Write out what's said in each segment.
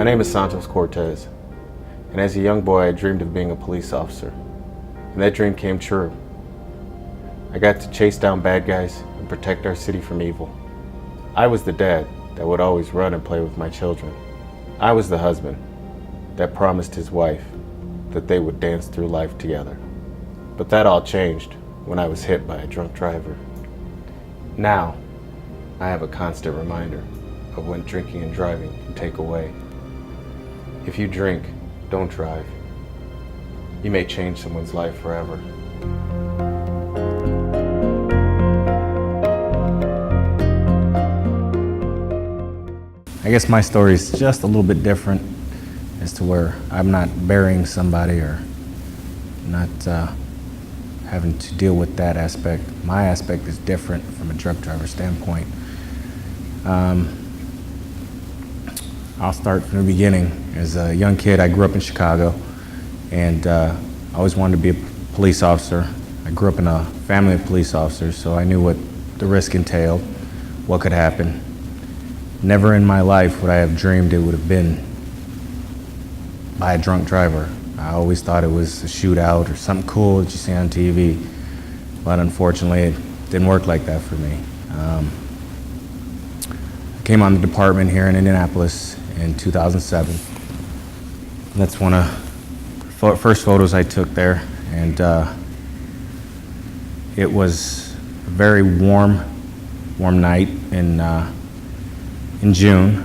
My name is Santos Cortez, and as a young boy I dreamed of being a police officer, and that dream came true. I got to chase down bad guys and protect our city from evil. I was the dad that would always run and play with my children. I was the husband that promised his wife that they would dance through life together. But that all changed when I was hit by a drunk driver. Now, I have a constant reminder of when drinking and driving can take away. If you drink, don't drive. You may change someone's life forever. I guess my story is just a little bit different as to where I'm not burying somebody or not having to deal with that aspect. My aspect is different from a drunk driver standpoint. I'll start from the beginning. As a young kid, I grew up in Chicago, and I always wanted to be a police officer. I grew up in a family of police officers, so I knew what the risk entailed, what could happen. Never in my life would I have dreamed it would have been by a drunk driver. I always thought it was a shootout or something cool that you see on TV, but unfortunately it didn't work like that for me. I came on the department here in Indianapolis in 2007. That's one of the first photos I took there, and it was a very warm night in June,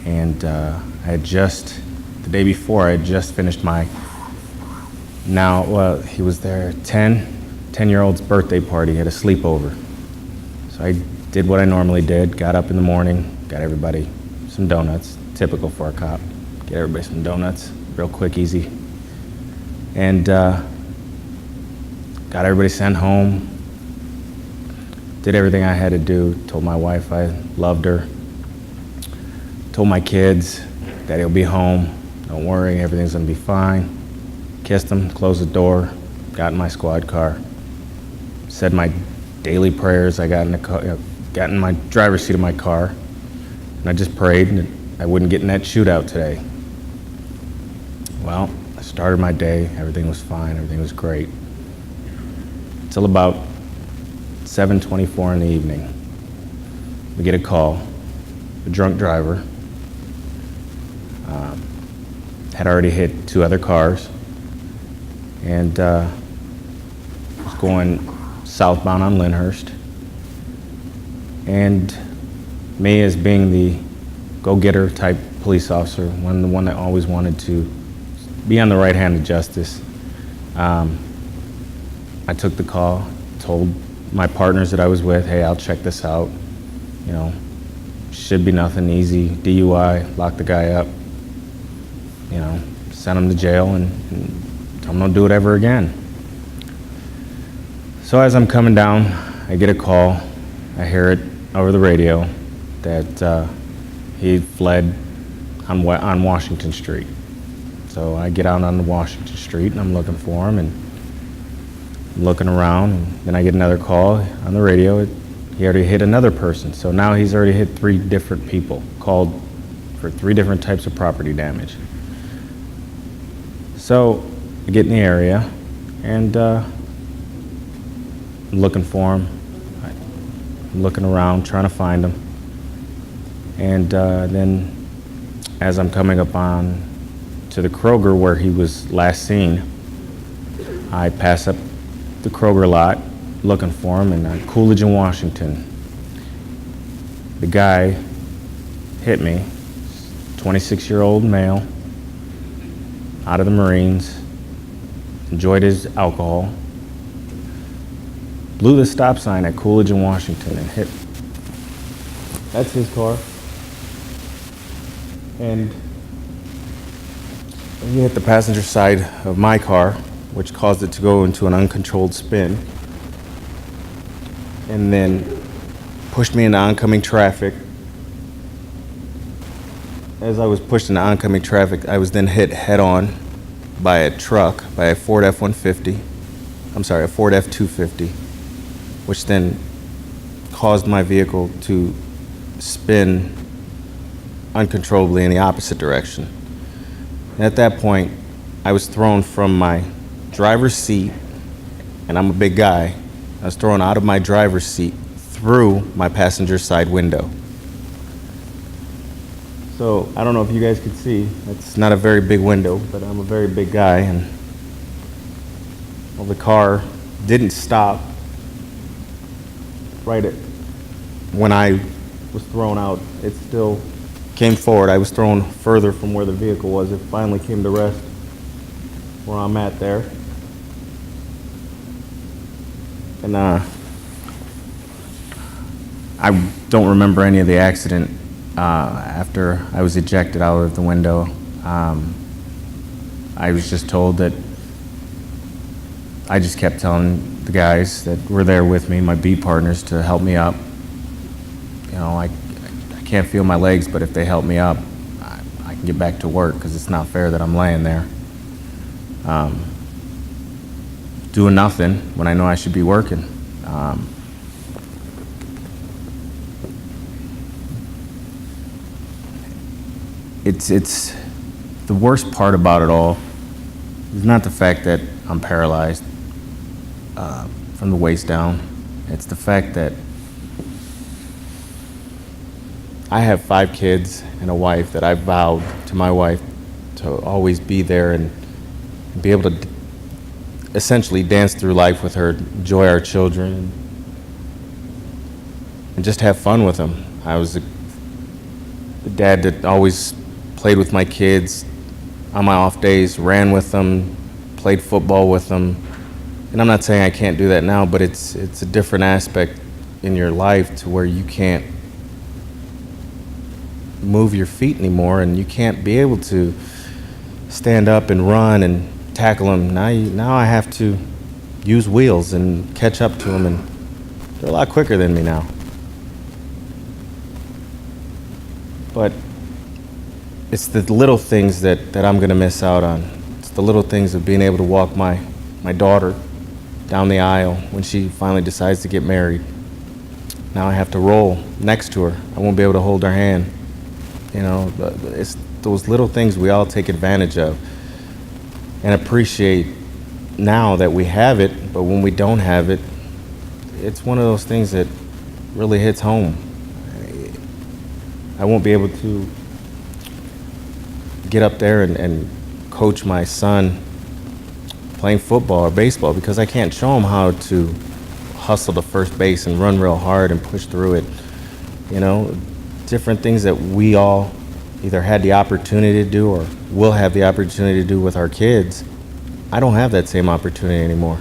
and the day before, I had just finished my, he was there, 10-year-old's birthday party, had a sleepover. So I did what I normally did, got up in the morning, got everybody some donuts, typical for a cop, get everybody some donuts, real quick, easy, and got everybody sent home, did everything I had to do, told my wife I loved her, told my kids that he'll be home, don't worry, everything's gonna be fine. Kissed them, closed the door, got in my squad car, said my daily prayers. I got in the car, got in my driver's seat of my car, and I just prayed that I wouldn't get in that shootout today. Well, I started my day, everything was fine, everything was great. Until about 7:24 in the evening, we get a call. A drunk driver had already hit 2 other cars and was going southbound on Lyndhurst. And me, as being the go-getter type police officer, the one that always wanted to be on the right hand of justice, I took the call, told my partners that I was with, hey, I'll check this out. You know, should be nothing, easy, DUI, lock the guy up, you know, send him to jail and tell him don't do it ever again. So as I'm coming down, I get a call, I hear it over the radio that he fled on Washington Street. So I get out on Washington Street and I'm looking for him and looking around, and then I get another call on the radio. He already hit another person, so now he's already hit 3 different people, called for 3 different types of property damage. So I get in the area, and I'm looking for him. I'm looking around, trying to find him. And then as I'm coming up on to the Kroger where he was last seen, I pass up the Kroger lot, looking for him, in Coolidge in Washington. The guy hit me, 26-year-old male, out of the Marines, enjoyed his alcohol, blew the stop sign at Coolidge in Washington and hit. That's his car. And he hit the passenger side of my car, which caused it to go into an uncontrolled spin, and then pushed me into oncoming traffic. As I was pushed into oncoming traffic, I was then hit head-on by a truck, by a Ford F-250, which then caused my vehicle to spin uncontrollably in the opposite direction. And at that point, I was thrown from my driver's seat, and I'm a big guy. I was thrown out of my driver's seat through my passenger side window. So I don't know if you guys could see, it's not a very big window, but I'm a very big guy, and well, the car didn't stop right at when I was thrown out. It still came forward. I was thrown further from where the vehicle was. It finally came to rest where I'm at there. And I don't remember any of the accident after I was ejected out of the window. I was just told that I just kept telling the guys that were there with me, my beat partners, to help me up. You know, I can't feel my legs, but if they help me up, I can get back to work, because it's not fair that I'm laying there doing nothing when I know I should be working. It's the worst part about it all is not the fact that I'm paralyzed from the waist down. It's the fact that I have 5 kids and a wife that I vowed to my wife to always be there and be able to essentially dance through life with her, enjoy our children, and just have fun with them. I was the dad that always played with my kids on my off days, ran with them, played football with them. And I'm not saying I can't do that now, but it's a different aspect in your life to where you can't move your feet anymore, and you can't be able to stand up and run and tackle them. Now I have to use wheels and catch up to them, and they're a lot quicker than me now. But it's the little things that I'm going to miss out on. It's the little things of being able to walk my daughter down the aisle when she finally decides to get married. Now I have to roll next to her. I won't be able to hold her hand. You know, it's those little things we all take advantage of and appreciate now that we have it, but when we don't have it, it's one of those things that really hits home. I won't be able to get up there and coach my son playing football or baseball because I can't show him how to hustle to first base and run real hard and push through it. You know, different things that we all either had the opportunity to do or will have the opportunity to do with our kids. I don't have that same opportunity anymore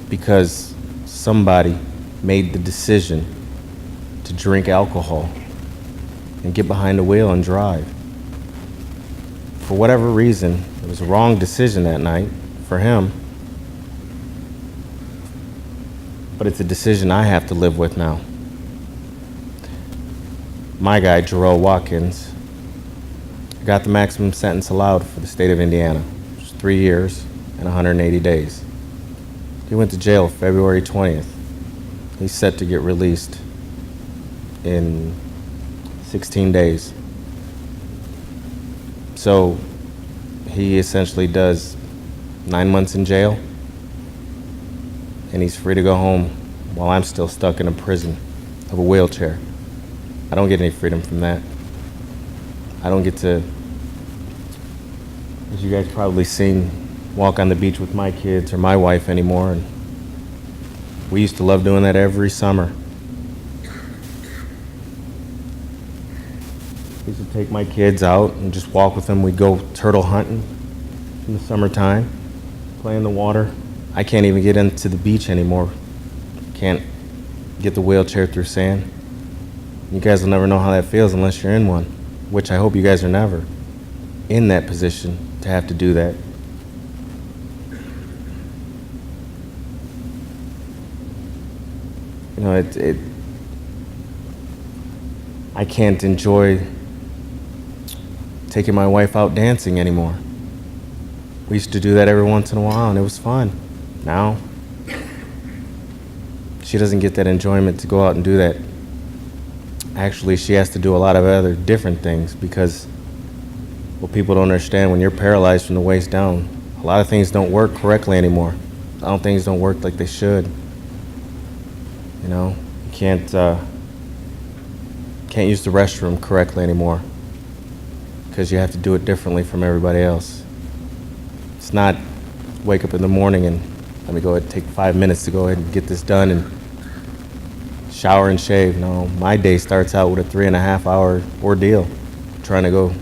because somebody made the decision to drink alcohol and get behind the wheel and drive. For whatever reason, it was a wrong decision that night for him, but it's a decision I have to live with now. My guy, Jarrell Watkins, got the maximum sentence allowed for the state of Indiana, which is 3 years and 180 days. He went to jail February 20th. He's set to get released in 16 days. So he essentially does 9 months in jail, and he's free to go home while I'm still stuck in a prison of a wheelchair. I don't get any freedom from that. I don't get to, as you guys probably seen, walk on the beach with my kids or my wife anymore. And we used to love doing that every summer. I used to take my kids out and just walk with them. We'd go turtle hunting in the summertime, play in the water. I can't even get into the beach anymore. Can't get the wheelchair through sand. You guys will never know how that feels unless you're in one, which I hope you guys are never in that position to have to do that. You know, I can't enjoy taking my wife out dancing anymore. We used to do that every once in a while, and it was fun. Now, she doesn't get that enjoyment to go out and do that. Actually, she has to do a lot of other different things because what people don't understand, when you're paralyzed from the waist down, a lot of things don't work correctly anymore. A lot of things don't work like they should. You know, you can't use the restroom correctly anymore because you have to do it differently from everybody else. It's not wake up in the morning and let me go ahead and take 5 minutes to go ahead and get this done and shower and shave. No, my day starts out with a 3.5-hour ordeal trying to go.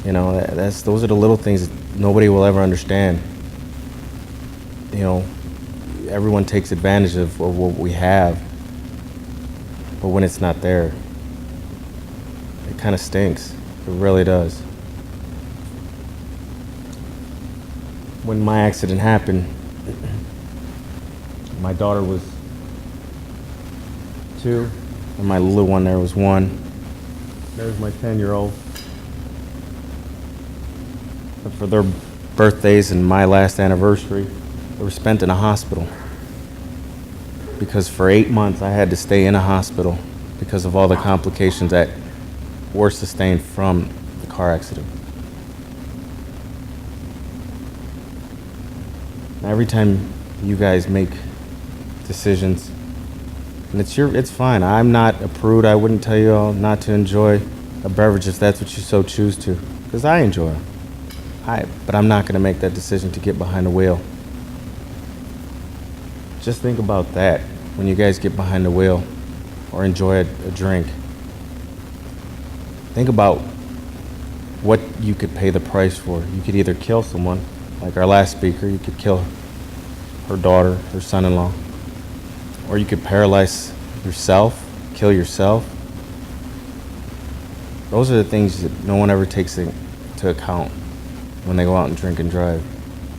You know, those are the little things that nobody will ever understand. You know, everyone takes advantage of what we have, but when it's not there, it kind of stinks. It really does. When my accident happened, my daughter was 2, and my little one there was 1. There's my 10-year-old. But for their birthdays and my last anniversary, they were spent in a hospital. Because for 8 months I had to stay in a hospital because of all the complications that were sustained from the car accident. Every time you guys make decisions, and it's fine. I'm not a prude. I wouldn't tell you all not to enjoy a beverage if that's what you so choose to, because I enjoy it. But I'm not going to make that decision to get behind the wheel. Just think about that when you guys get behind the wheel or enjoy a drink. Think about what you could pay the price for. You could either kill someone, like our last speaker, you could kill her daughter, her son-in-law, or you could paralyze yourself, kill yourself. Those are the things that no one ever takes into account when they go out and drink and drive.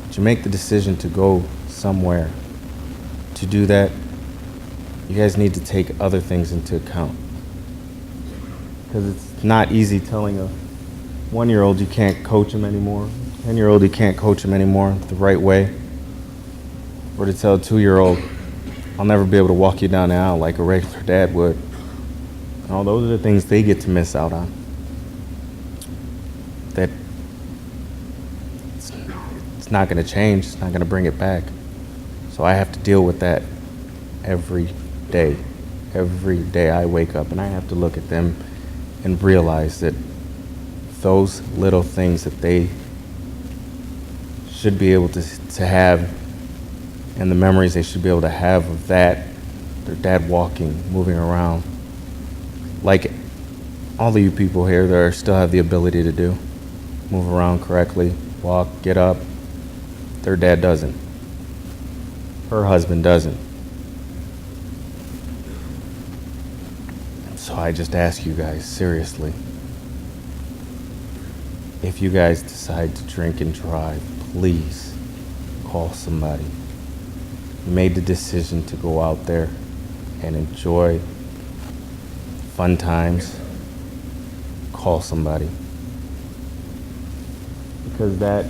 But you make the decision to go somewhere. To do that, you guys need to take other things into account. Because it's not easy telling a 1-year-old you can't coach him anymore, 10-year-old you can't coach him anymore the right way, or to tell a 2-year-old, I'll never be able to walk you down the aisle like a regular dad would. And all those are the things they get to miss out on. That it's not going to change, it's not going to bring it back. So I have to deal with that every day. Every day I wake up and I have to look at them and realize that those little things that they should be able to have, and the memories they should be able to have of that, their dad walking, moving around, like all of you people here that still have the ability to do, move around correctly, walk, get up. Their dad doesn't. Her husband doesn't. So I just ask you guys, seriously, if you guys decide to drink and drive, please call somebody. You made the decision to go out there and enjoy fun times. Call somebody. Because that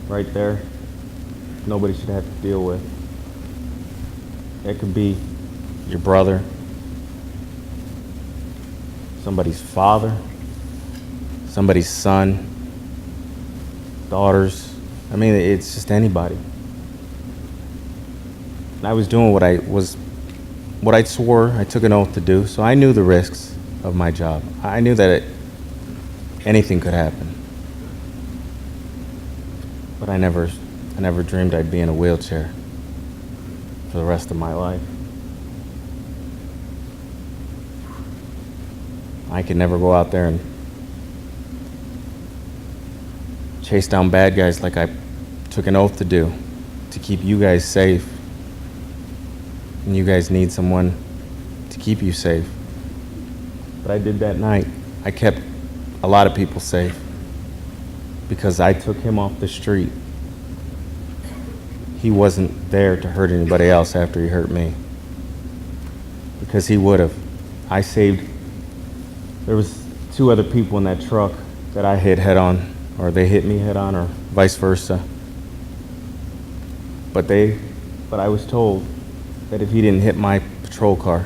right there, nobody should have to deal with. It could be your brother, somebody's father, somebody's son, daughters. I mean, it's just anybody. And I was doing what I swore, I took an oath to do, so I knew the risks of my job. I knew that anything could happen. But I never dreamed I'd be in a wheelchair for the rest of my life. I could never go out there and chase down bad guys like I took an oath to do, to keep you guys safe. And you guys need someone to keep you safe. But I did that night. I kept a lot of people safe because I took him off the street. He wasn't there to hurt anybody else after he hurt me, because he would have. There was 2 other people in that truck that I hit head on, or they hit me head on, or vice versa. But I was told that if he didn't hit my patrol car,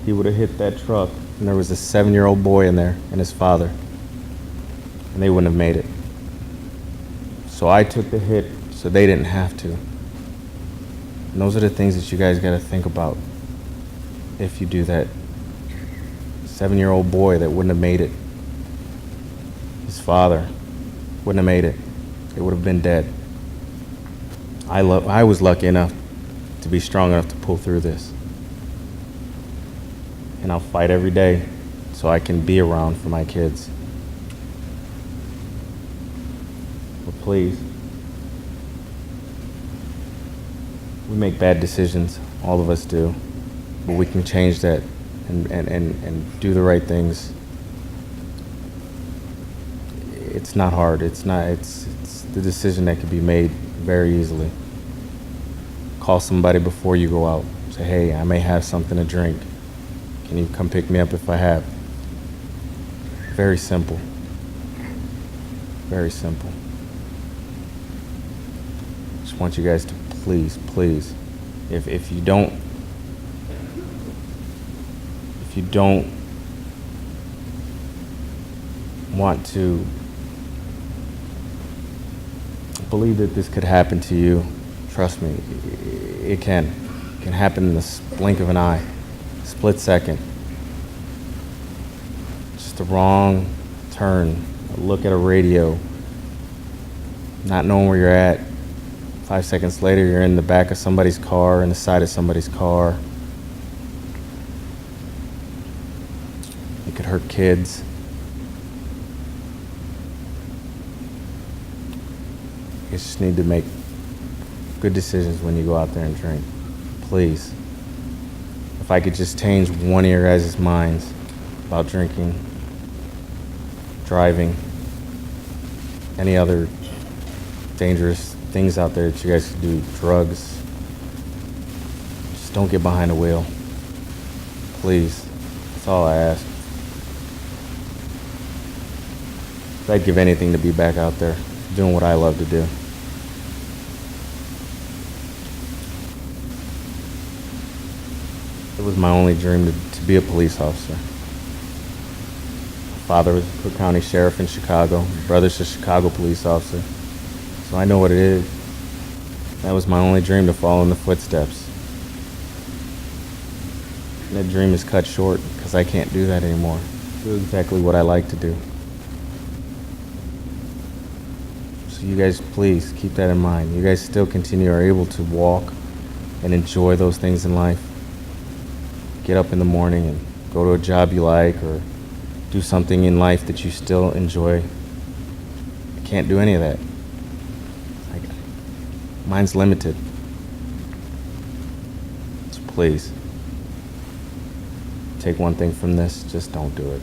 he would have hit that truck, and there was a 7-year-old boy in there and his father, and they wouldn't have made it. So I took the hit so they didn't have to. And those are the things that you guys got to think about if you do that. 7-year-old boy that wouldn't have made it. His father wouldn't have made it. They would have been dead. I was lucky enough to be strong enough to pull through this. And I'll fight every day so I can be around for my kids. But please, we make bad decisions, all of us do, but we can change that and do the right things. It's not hard. It's the decision that can be made very easily. Call somebody before you go out. Say, hey, I may have something to drink. Can you come pick me up if I have? Very simple. Very simple. Just want you guys to please, if you don't want to believe that this could happen to you, trust me, it can. It can happen in the blink of an eye, split second. Just a wrong turn, a look at a radio, not knowing where you're at. 5 seconds later, you're in the back of somebody's car, in the side of somebody's car. It could hurt kids. You just need to make good decisions when you go out there and drink. Please. If I could just change one of your guys' minds about drinking, driving, any other dangerous things out there that you guys could do, drugs, just don't get behind the wheel. Please. That's all I ask. I'd give anything to be back out there doing what I love to do. It was my only dream to be a police officer. My father was a Cook County Sheriff in Chicago. My brother's a Chicago police officer. So I know what it is. That was my only dream, to follow in the footsteps. And that dream is cut short because I can't do that anymore. Do exactly what I like to do. So you guys, please keep that in mind. You guys still are able to walk and enjoy those things in life. Get up in the morning and go to a job you like, or do something in life that you still enjoy. I can't do any of that. Mine's limited. So please, take one thing from this, just don't do it.